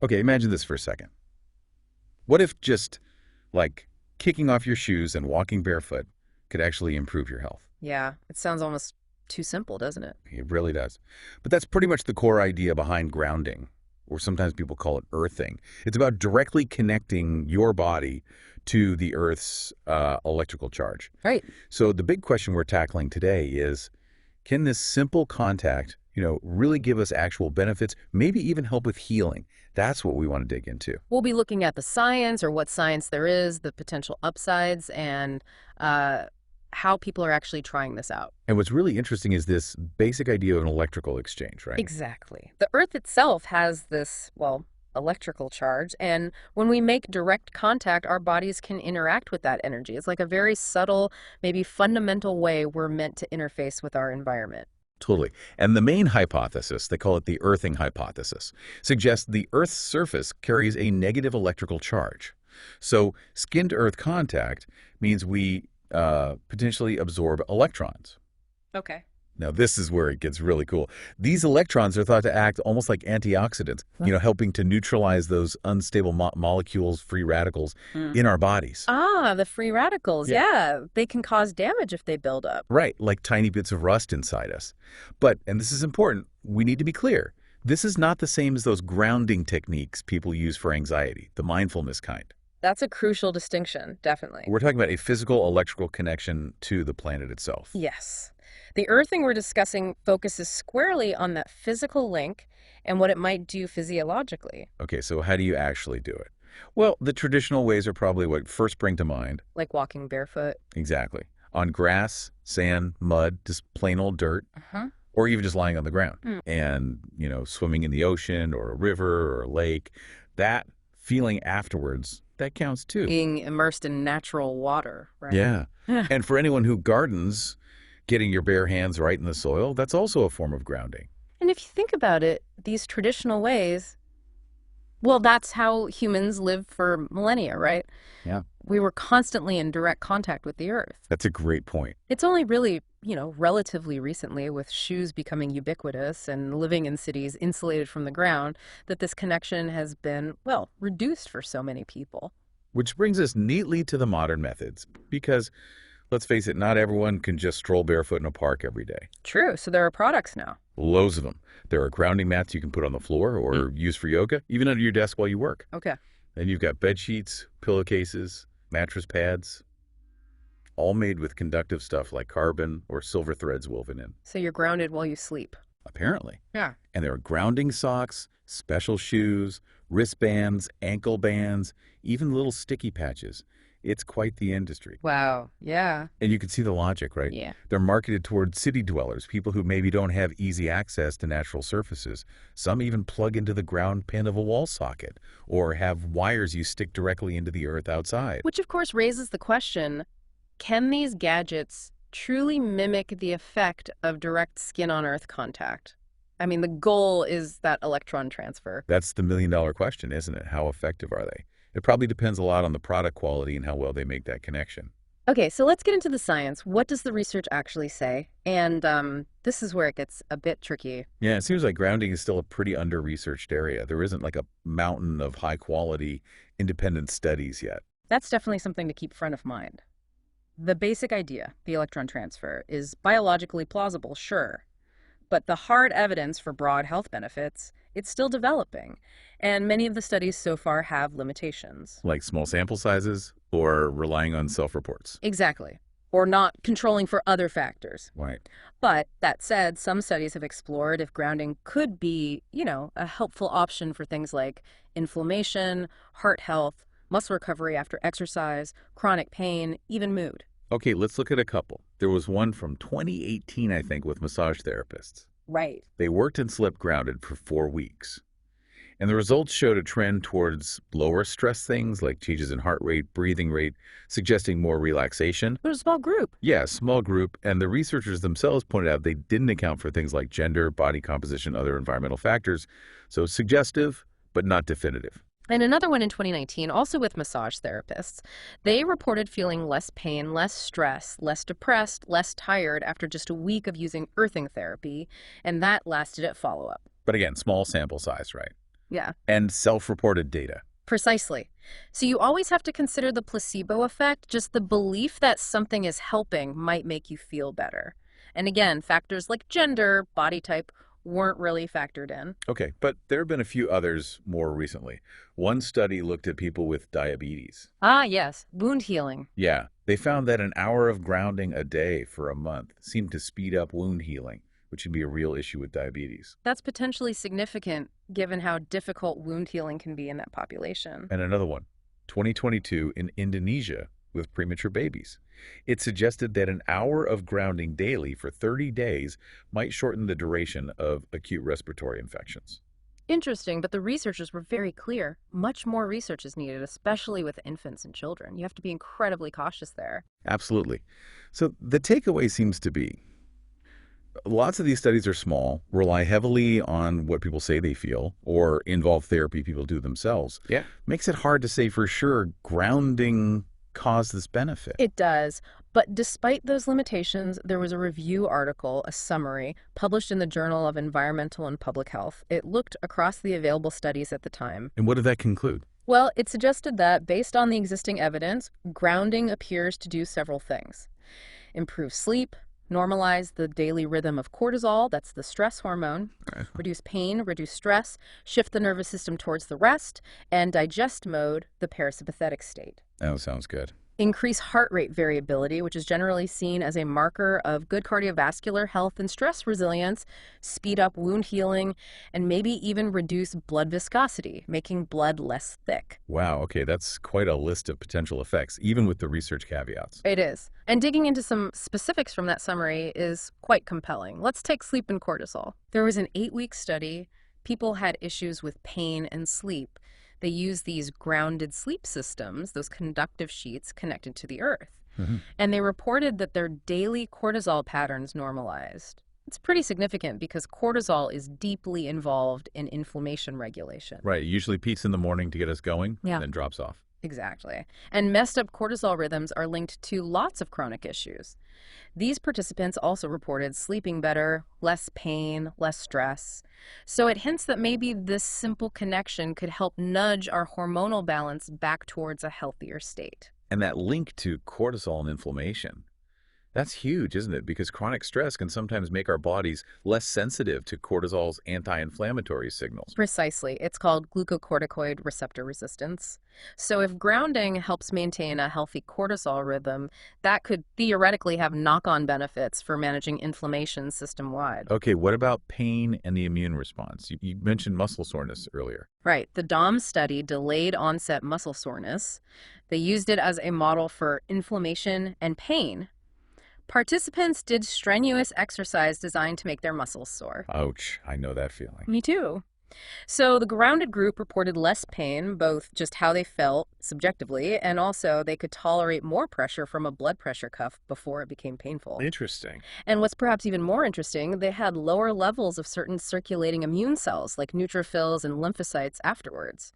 Okay, imagine this for a second. What if just like kicking off your shoes and walking barefoot could actually improve your health? Yeah, it sounds almost too simple, doesn't it? It really does. But that's pretty much the core idea behind grounding, or sometimes people call it earthing. It's about directly connecting your body to the Earth's electrical charge. Right. So the big question we're tackling today is, can this simple contact, really give us actual benefits, maybe even help with healing? That's what we want to dig into. We'll be looking at the science or what science there is, the potential upsides, and uh, how people are actually trying this out. And what's really interesting is this basic idea of an electrical exchange, right? Exactly. The Earth itself has this, well, electrical charge, and when we make direct contact, our bodies can interact with that energy. It's like a very subtle, maybe fundamental way we're meant to interface with our environment. Totally. And the main hypothesis, they call it the earthing hypothesis, suggests the Earth's surface carries a negative electrical charge. So skin-to-earth contact means we potentially absorb electrons. Okay. Now, this is where it gets really cool. These electrons are thought to act almost like antioxidants, helping to neutralize those unstable molecules, free radicals in our bodies. Ah, the free radicals. Yeah. Yeah, they can cause damage if they build up. Right, like tiny bits of rust inside us. But, and this is important, we need to be clear, this is not the same as those grounding techniques people use for anxiety, the mindfulness kind. That's a crucial distinction, definitely. We're talking about a physical electrical connection to the planet itself. Yes. The earthing we're discussing focuses squarely on that physical link and what it might do physiologically. Okay, so how do you actually do it? Well, the traditional ways are probably what first spring to mind. Like walking barefoot. Exactly. On grass, sand, mud, just plain old dirt, Uh-huh. or even just lying on the ground. Mm. And, swimming in the ocean or a river or a lake, that feeling afterwards, that counts too. Being immersed in natural water, right? Yeah. And for anyone who gardens, getting your bare hands right in the soil, that's also a form of grounding. And if you think about it, these traditional ways, well, that's how humans lived for millennia, right? Yeah. We were constantly in direct contact with the earth. That's a great point. It's only really, relatively recently, with shoes becoming ubiquitous and living in cities insulated from the ground, that this connection has been, well, reduced for so many people. Which brings us neatly to the modern methods, because let's face it, not everyone can just stroll barefoot in a park every day. True. So there are products now. Loads of them. There are grounding mats you can put on the floor or use for yoga, even under your desk while you work. Okay. Then you've got bed sheets, pillowcases, mattress pads, all made with conductive stuff like carbon or silver threads woven in. So you're grounded while you sleep. Apparently. Yeah. And there are grounding socks, special shoes, wristbands, ankle bands, even little sticky patches. It's quite the industry. Wow. Yeah. And you can see the logic, right? Yeah. They're marketed towards city dwellers, people who maybe don't have easy access to natural surfaces. Some even plug into the ground pin of a wall socket or have wires you stick directly into the earth outside. Which, of course, raises the question, can these gadgets truly mimic the effect of direct skin-on-earth contact? I mean, the goal is that electron transfer. That's the million-dollar question, isn't it? How effective are they? It probably depends a lot on the product quality and how well they make that connection. Okay, so let's get into the science. What does the research actually say? And this is where it gets a bit tricky. Yeah, it seems like grounding is still a pretty under-researched area. There isn't like a mountain of high-quality independent studies yet. That's definitely something to keep front of mind. The basic idea, the electron transfer, is biologically plausible, sure. But the hard evidence for broad health benefits, it's still developing. And many of the studies so far have limitations. Like small sample sizes or relying on self-reports. Exactly. Or not controlling for other factors. Right. But that said, some studies have explored if grounding could be, a helpful option for things like inflammation, heart health, muscle recovery after exercise, chronic pain, even mood. Okay, let's look at a couple. There was one from 2018, I think, with massage therapists. Right. They worked and slept grounded for 4 weeks. And the results showed a trend towards lower stress things like changes in heart rate, breathing rate, suggesting more relaxation. But a small group. Yeah, small group. And the researchers themselves pointed out they didn't account for things like gender, body composition, other environmental factors. So suggestive, but not definitive. And another one in 2019, also with massage therapists. They reported feeling less pain, less stress, less depressed, less tired after just a week of using earthing therapy, and that lasted at follow-up. But again, small sample size, right? Yeah. and self-reported data. Precisely. So you always have to consider the placebo effect, just the belief that something is helping might make you feel better. And again, factors like gender, body type weren't really factored in. Okay, but there have been a few others more recently. One study looked at people with diabetes. Ah, yes, wound healing. Yeah, they found that an hour of grounding a day for a month seemed to speed up wound healing, which can be a real issue with diabetes. That's potentially significant given how difficult wound healing can be in that population. And another one, 2022 in Indonesia with premature babies. It suggested that an hour of grounding daily for 30 days might shorten the duration of acute respiratory infections. Interesting, but the researchers were very clear. Much more research is needed, especially with infants and children. You have to be incredibly cautious there. Absolutely. So the takeaway seems to be lots of these studies are small, rely heavily on what people say they feel, or involve therapy people do themselves. Yeah. Makes it hard to say for sure grounding caused this benefit. It does. But despite those limitations, there was a review article, a summary, published in the Journal of Environmental and Public Health. It looked across the available studies at the time. And what did that conclude? Well, it suggested that, based on the existing evidence, grounding appears to do several things. Improve sleep, normalize the daily rhythm of cortisol, that's the stress hormone, reduce pain, reduce stress, shift the nervous system towards the rest, and digest mode, the parasympathetic state. Oh, sounds good. Increase heart rate variability, which is generally seen as a marker of good cardiovascular health and stress resilience, speed up wound healing, and maybe even reduce blood viscosity, making blood less thick. Wow, okay, that's quite a list of potential effects, even with the research caveats. It is. And digging into some specifics from that summary is quite compelling. Let's take sleep and cortisol. There was an 8-week study. People had issues with pain and sleep. They used these grounded sleep systems, those conductive sheets connected to the earth. And they reported that their daily cortisol patterns normalized. It's pretty significant because cortisol is deeply involved in inflammation regulation. Right, it usually peaks in the morning to get us going, Yeah. then drops off. Exactly. And messed up cortisol rhythms are linked to lots of chronic issues. These participants also reported sleeping better, less pain, less stress. So it hints that maybe this simple connection could help nudge our hormonal balance back towards a healthier state. And that link to cortisol and inflammation, that's huge, isn't it? Because chronic stress can sometimes make our bodies less sensitive to cortisol's anti-inflammatory signals. Precisely. It's called glucocorticoid receptor resistance. So if grounding helps maintain a healthy cortisol rhythm, that could theoretically have knock-on benefits for managing inflammation system-wide. Okay, what about pain and the immune response? You mentioned muscle soreness earlier. Right. The DOM study, delayed onset muscle soreness, they used it as a model for inflammation and pain. Participants did strenuous exercise designed to make their muscles sore. Ouch, I know that feeling. Me too. So the grounded group reported less pain, both just how they felt subjectively, and also they could tolerate more pressure from a blood pressure cuff before it became painful. Interesting. And what's perhaps even more interesting, they had lower levels of certain circulating immune cells like neutrophils and lymphocytes afterwards.